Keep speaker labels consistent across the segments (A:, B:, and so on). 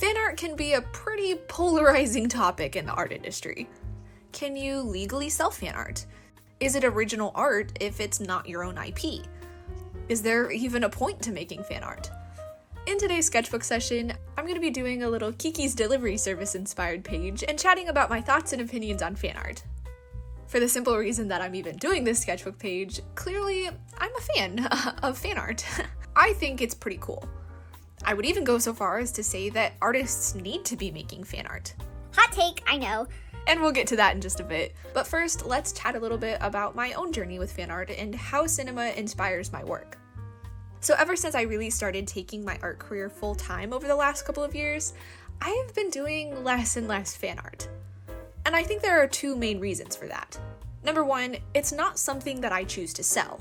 A: Fan art can be a pretty polarizing topic in the art industry. Can you legally sell fan art? Is it original art if it's not your own IP? Is there even a point to making fan art? In today's sketchbook session, I'm going to be doing a little Kiki's delivery service inspired page and chatting about my thoughts and opinions on fan art. For the simple reason that I'm even doing this sketchbook page, clearly I'm a fan of fan art. I think it's pretty cool. I would even go so far as to say that artists need to be making fan art.
B: Hot take, I know.
A: And we'll get to that in just a bit. But first, let's chat a little bit about my own journey with fan art and how cinema inspires my work. So ever since I really started taking my art career full time over the last couple of years, I have been doing less and less fan art. And I think there are two main reasons for that. Number one, it's not something that I choose to sell.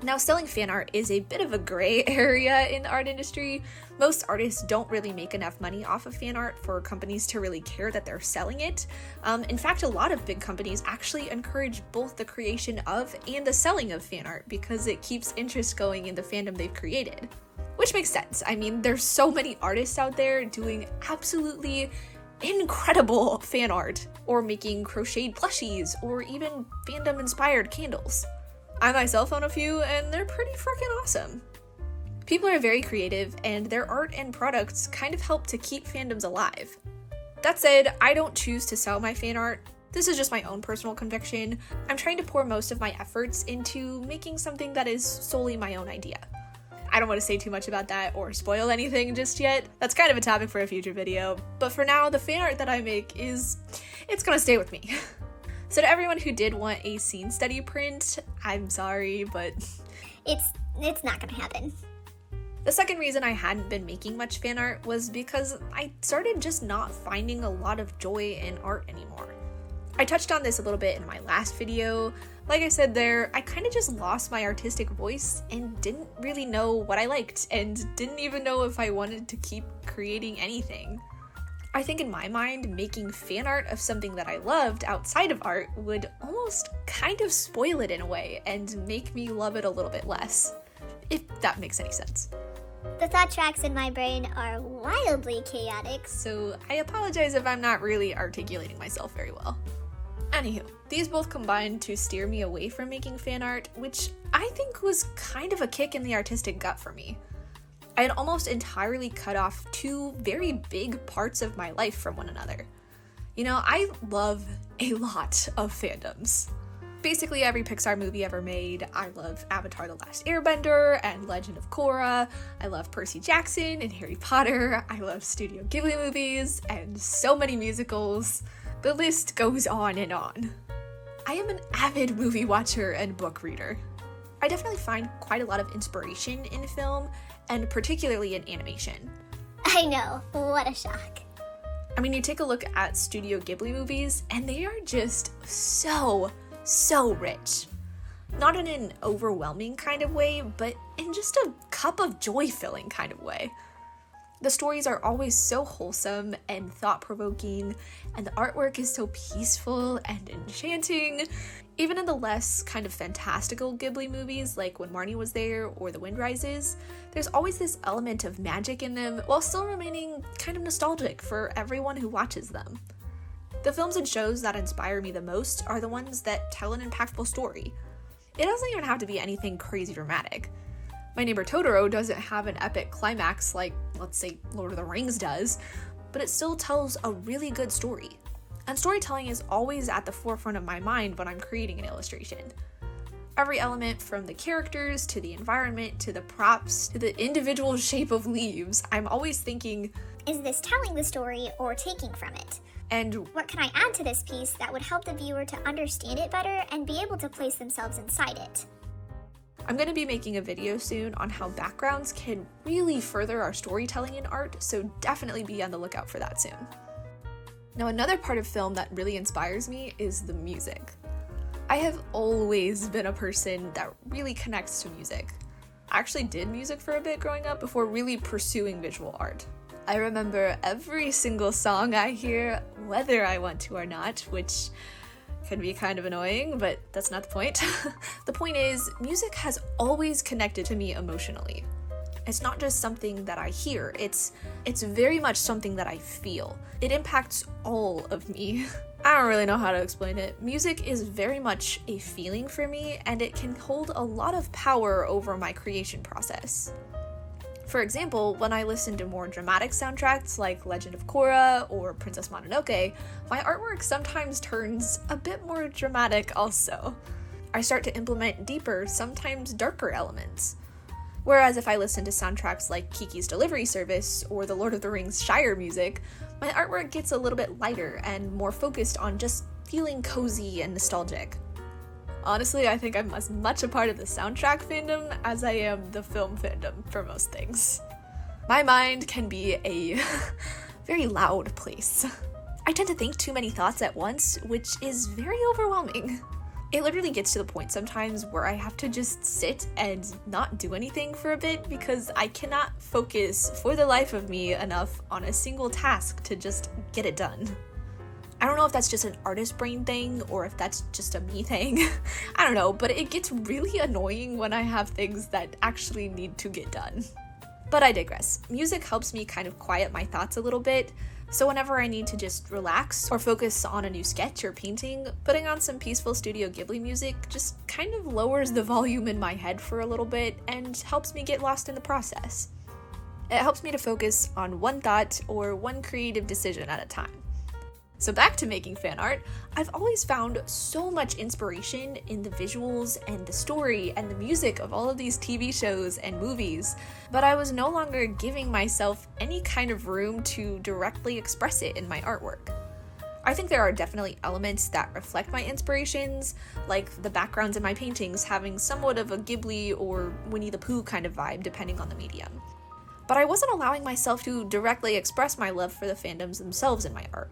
A: Now, selling fan art is a bit of a gray area in the art industry. Most artists don't really make enough money off of fan art for companies to really care that they're selling it. In fact, a lot of big companies actually encourage both the creation of and the selling of fan art because it keeps interest going in the fandom they've created. Which makes sense. I mean, there's so many artists out there doing absolutely incredible fan art, or making crocheted plushies, or even fandom-inspired candles. I myself own a few, and they're pretty freaking awesome. People are very creative, and their art and products kind of help to keep fandoms alive. That said, I don't choose to sell my fan art. This is just my own personal conviction. I'm trying to pour most of my efforts into making something that is solely my own idea. I don't want to say too much about that or spoil anything just yet. That's kind of a topic for a future video, but for now, the fan art that I make it's gonna stay with me. So to everyone who did want a scene study print, I'm sorry, but
B: It's not gonna happen.
A: The second reason I hadn't been making much fan art was because I started just not finding a lot of joy in art anymore. I touched on this a little bit in my last video. Like I said there, I kind of just lost my artistic voice and didn't really know what I liked and didn't even know if I wanted to keep creating anything. I think in my mind, making fan art of something that I loved outside of art would almost kind of spoil it in a way and make me love it a little bit less, if that makes any sense.
B: The thought tracks in my brain are wildly chaotic.
A: So I apologize if I'm not really articulating myself very well. Anywho, these both combined to steer me away from making fan art, which I think was kind of a kick in the artistic gut for me. I had almost entirely cut off two very big parts of my life from one another. You know, I love a lot of fandoms. Basically every Pixar movie ever made. I love Avatar: The Last Airbender and Legend of Korra. I love Percy Jackson and Harry Potter. I love Studio Ghibli movies and so many musicals. The list goes on and on. I am an avid movie watcher and book reader. I definitely find quite a lot of inspiration in film, and particularly in animation.
B: I know, what a shock.
A: I mean, you take a look at Studio Ghibli movies, and they are just so rich. Not in an overwhelming kind of way, but in just a cup of joy-filling kind of way. The stories are always so wholesome and thought-provoking, and the artwork is so peaceful and enchanting. Even in the less kind of fantastical Ghibli movies, like When Marnie Was There or The Wind Rises, there's always this element of magic in them while still remaining kind of nostalgic for everyone who watches them. The films and shows that inspire me the most are the ones that tell an impactful story. It doesn't even have to be anything crazy dramatic. My Neighbor Totoro doesn't have an epic climax like, let's say, Lord of the Rings does, but it still tells a really good story. And storytelling is always at the forefront of my mind when I'm creating an illustration. Every element, from the characters, to the environment, to the props, to the individual shape of leaves, I'm always thinking,
B: is this telling the story or taking from it?
A: And
B: what can I add to this piece that would help the viewer to understand it better and be able to place themselves inside it?
A: I'm going to be making a video soon on how backgrounds can really further our storytelling in art, so definitely be on the lookout for that soon. Now, another part of film that really inspires me is the music. I have always been a person that really connects to music. I actually did music for a bit growing up before really pursuing visual art. I remember every single song I hear, whether I want to or not, which can be kind of annoying, but that's not the point. The point is, music has always connected to me emotionally. It's not just something that I hear, it's very much something that I feel. It impacts all of me. I don't really know how to explain it. Music is very much a feeling for me, and it can hold a lot of power over my creation process. For example, when I listen to more dramatic soundtracks like Legend of Korra or Princess Mononoke, my artwork sometimes turns a bit more dramatic also. I start to implement deeper, sometimes darker elements. Whereas if I listen to soundtracks like Kiki's Delivery Service or the Lord of the Rings Shire music, my artwork gets a little bit lighter and more focused on just feeling cozy and nostalgic. Honestly, I think I'm as much a part of the soundtrack fandom as I am the film fandom for most things. My mind can be a very loud place. I tend to think too many thoughts at once, which is very overwhelming. It literally gets to the point sometimes where I have to just sit and not do anything for a bit because I cannot focus for the life of me enough on a single task to just get it done. I don't know if that's just an artist brain thing or if that's just a me thing. I don't know, but it gets really annoying when I have things that actually need to get done. But I digress. Music helps me kind of quiet my thoughts a little bit, so whenever I need to just relax or focus on a new sketch or painting, putting on some peaceful Studio Ghibli music just kind of lowers the volume in my head for a little bit and helps me get lost in the process. It helps me to focus on one thought or one creative decision at a time. So back to making fan art, I've always found so much inspiration in the visuals and the story and the music of all of these TV shows and movies, but I was no longer giving myself any kind of room to directly express it in my artwork. I think there are definitely elements that reflect my inspirations, like the backgrounds in my paintings having somewhat of a Ghibli or Winnie the Pooh kind of vibe depending on the medium. But I wasn't allowing myself to directly express my love for the fandoms themselves in my art.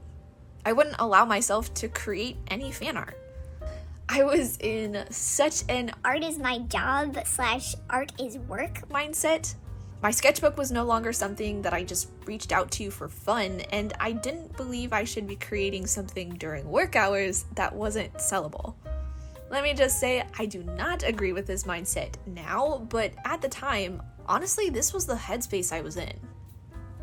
A: I wouldn't allow myself to create any fan art. I was in such an
B: art is my job / art is work
A: mindset. My sketchbook was no longer something that I just reached out to for fun, and I didn't believe I should be creating something during work hours that wasn't sellable. Let me just say, I do not agree with this mindset now, but at the time, honestly, this was the headspace I was in.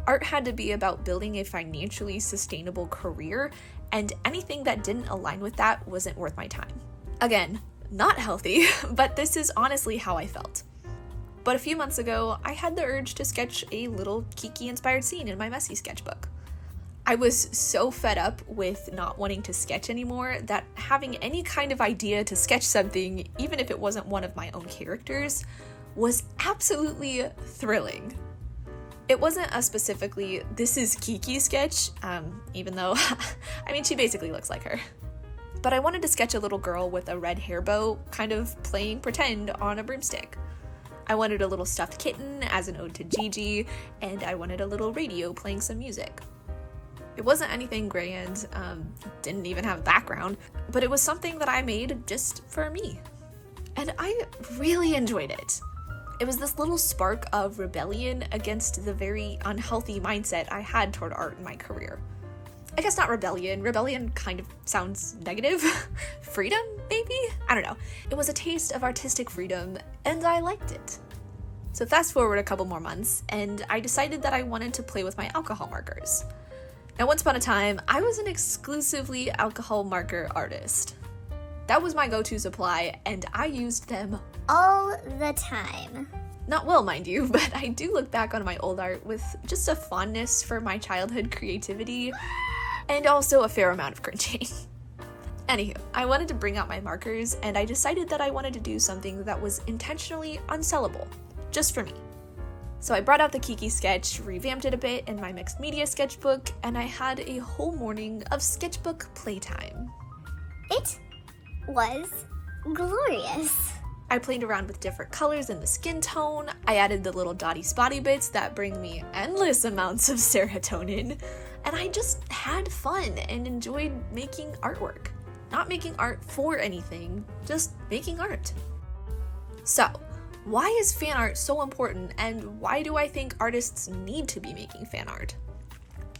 A: Art had to be about building a financially sustainable career, and anything that didn't align with that wasn't worth my time. Again, not healthy, but this is honestly how I felt. But a few months ago, I had the urge to sketch a little Kiki-inspired scene in my messy sketchbook. I was so fed up with not wanting to sketch anymore that having any kind of idea to sketch something, even if it wasn't one of my own characters, was absolutely thrilling. It wasn't a specifically, this is Kiki sketch, even though, I mean, she basically looks like her. But I wanted to sketch a little girl with a red hair bow, kind of playing pretend on a broomstick. I wanted a little stuffed kitten as an ode to Gigi, and I wanted a little radio playing some music. It wasn't anything grand, didn't even have a background, but it was something that I made just for me. And I really enjoyed it. It was this little spark of rebellion against the very unhealthy mindset I had toward art in my career. I guess not rebellion. Rebellion kind of sounds negative. Freedom, maybe? I don't know. It was a taste of artistic freedom, and I liked it. So fast forward a couple more months, and I decided that I wanted to play with my alcohol markers. Now, once upon a time, I was an exclusively alcohol marker artist. That was my go-to supply, and I used them
B: all the time.
A: Not well, mind you, but I do look back on my old art with just a fondness for my childhood creativity, and also a fair amount of cringing. Anywho, I wanted to bring out my markers, and I decided that I wanted to do something that was intentionally unsellable, just for me. So I brought out the Kiki sketch, revamped it a bit in my mixed media sketchbook, and I had a whole morning of sketchbook playtime.
B: It was glorious.
A: I played around with different colors in the skin tone. I added the little dotty spotty bits that bring me endless amounts of serotonin. And I just had fun and enjoyed making artwork. Not making art for anything, just making art. So, why is fan art so important, and why do I think artists need to be making fan art?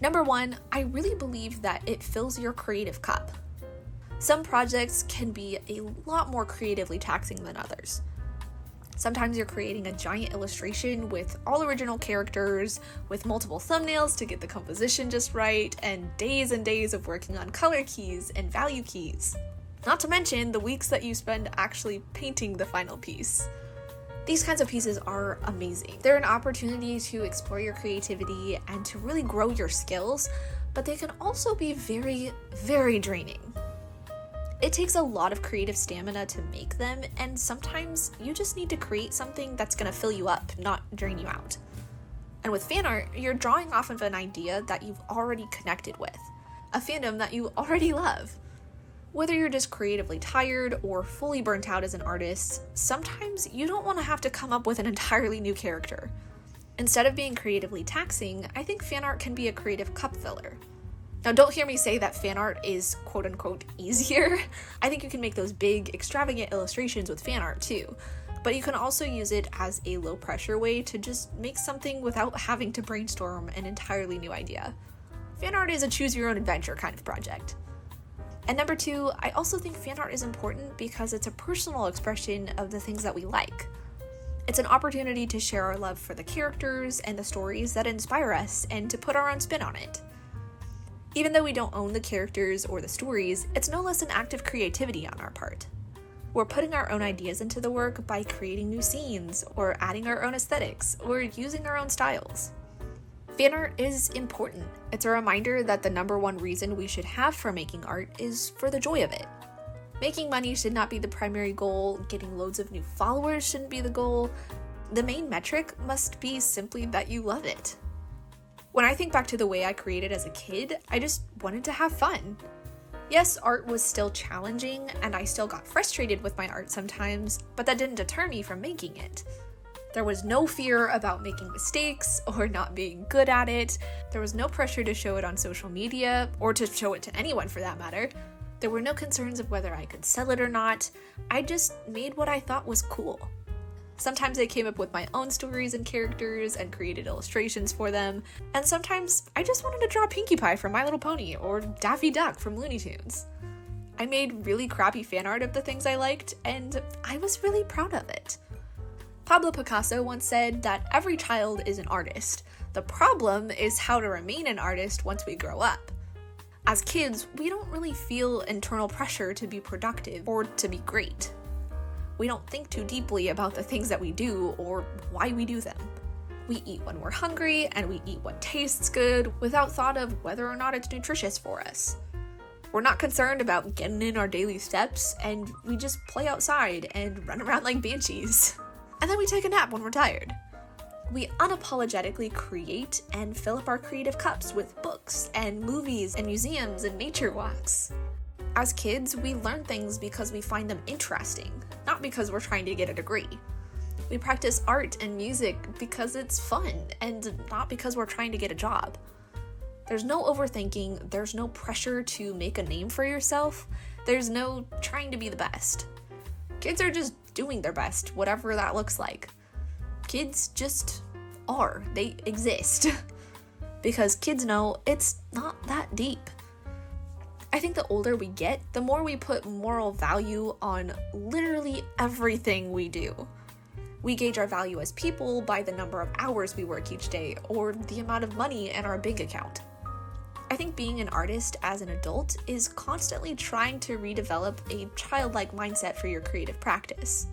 A: Number one, I really believe that it fills your creative cup. Some projects can be a lot more creatively taxing than others. Sometimes you're creating a giant illustration with all original characters, with multiple thumbnails to get the composition just right, and days of working on color keys and value keys. Not to mention the weeks that you spend actually painting the final piece. These kinds of pieces are amazing. They're an opportunity to explore your creativity and to really grow your skills, but they can also be very, very draining. It takes a lot of creative stamina to make them, and sometimes you just need to create something that's going to fill you up, not drain you out. And with fan art, you're drawing off of an idea that you've already connected with, a fandom that you already love. Whether you're just creatively tired or fully burnt out as an artist, sometimes you don't want to have to come up with an entirely new character. Instead of being creatively taxing, I think fan art can be a creative cup filler. Now, don't hear me say that fan art is quote-unquote easier. I think you can make those big, extravagant illustrations with fan art too, but you can also use it as a low-pressure way to just make something without having to brainstorm an entirely new idea. Fan art is a choose-your-own-adventure kind of project. And number 2, I also think fan art is important because it's a personal expression of the things that we like. It's an opportunity to share our love for the characters and the stories that inspire us and to put our own spin on it. Even though we don't own the characters or the stories, it's no less an act of creativity on our part. We're putting our own ideas into the work by creating new scenes, or adding our own aesthetics, or using our own styles. Fan art is important. It's a reminder that the number one reason we should have for making art is for the joy of it. Making money should not be the primary goal, getting loads of new followers shouldn't be the goal. The main metric must be simply that you love it. When I think back to the way I created as a kid, I just wanted to have fun. Yes, art was still challenging, and I still got frustrated with my art sometimes, but that didn't deter me from making it. There was no fear about making mistakes or not being good at it. There was no pressure to show it on social media, or to show it to anyone for that matter. There were no concerns of whether I could sell it or not. I just made what I thought was cool. Sometimes I came up with my own stories and characters and created illustrations for them, and sometimes I just wanted to draw Pinkie Pie from My Little Pony or Daffy Duck from Looney Tunes. I made really crappy fan art of the things I liked, and I was really proud of it. Pablo Picasso once said that every child is an artist. The problem is how to remain an artist once we grow up. As kids, we don't really feel internal pressure to be productive or to be great. We don't think too deeply about the things that we do or why we do them. We eat when we're hungry, and we eat what tastes good without thought of whether or not it's nutritious for us. We're not concerned about getting in our daily steps, and we just play outside and run around like banshees. And then we take a nap when we're tired. We unapologetically create and fill up our creative cups with books and movies and museums and nature walks. As kids, we learn things because we find them interesting, not because we're trying to get a degree. We practice art and music because it's fun and not because we're trying to get a job. There's no overthinking, there's no pressure to make a name for yourself, there's no trying to be the best. Kids are just doing their best, whatever that looks like. Kids just are. They exist. Because kids know it's not that deep. I think the older we get, the more we put moral value on literally everything we do. We gauge our value as people by the number of hours we work each day, or the amount of money in our bank account. I think being an artist as an adult is constantly trying to redevelop a childlike mindset for your creative practice.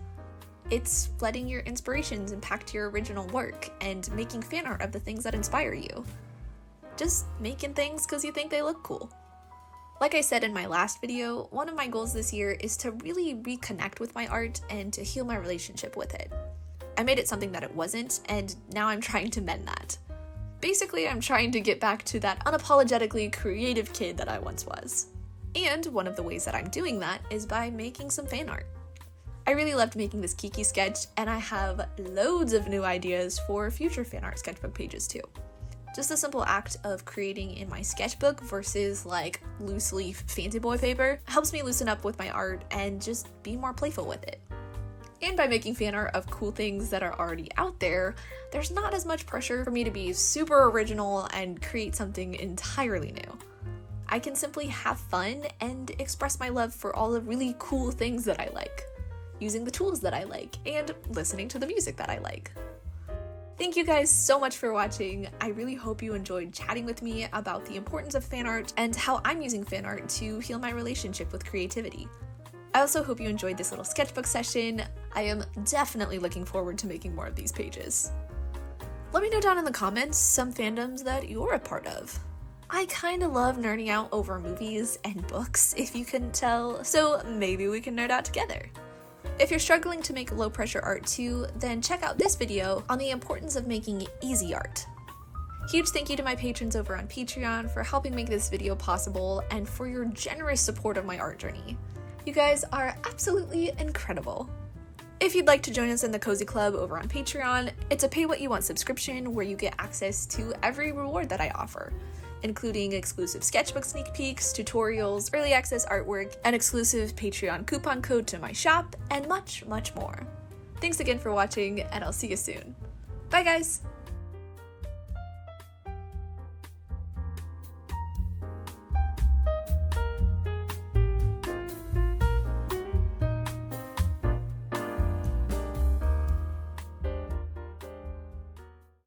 A: It's letting your inspirations impact your original work and making fan art of the things that inspire you. Just making things because you think they look cool. Like I said in my last video, one of my goals this year is to really reconnect with my art and to heal my relationship with it. I made it something that it wasn't, and now I'm trying to mend that. Basically, I'm trying to get back to that unapologetically creative kid that I once was. And one of the ways that I'm doing that is by making some fan art. I really loved making this Kiki sketch, and I have loads of new ideas for future fan art sketchbook pages too. Just the simple act of creating in my sketchbook versus like loose leaf fancy boy paper helps me loosen up with my art and just be more playful with it. And by making fan art of cool things that are already out there, there's not as much pressure for me to be super original and create something entirely new. I can simply have fun and express my love for all the really cool things that I like. using the tools that I like, and listening to the music that I like. Thank you guys so much for watching. I really hope you enjoyed chatting with me about the importance of fan art and how I'm using fan art to heal my relationship with creativity. I also hope you enjoyed this little sketchbook session. I am definitely looking forward to making more of these pages. Let me know down in the comments some fandoms that you're a part of. I kinda love nerding out over movies and books, if you couldn't tell, so maybe we can nerd out together. If you're struggling to make low-pressure art too, then check out this video on the importance of making easy art. Huge thank you to my patrons over on Patreon for helping make this video possible and for your generous support of my art journey. You guys are absolutely incredible. If you'd like to join us in the Cozy Club over on Patreon, it's a pay-what-you-want subscription where you get access to every reward that I offer, including exclusive sketchbook sneak peeks, tutorials, early access artwork, an exclusive Patreon coupon code to my shop, and much, much more. Thanks again for watching, and I'll see you soon. Bye guys!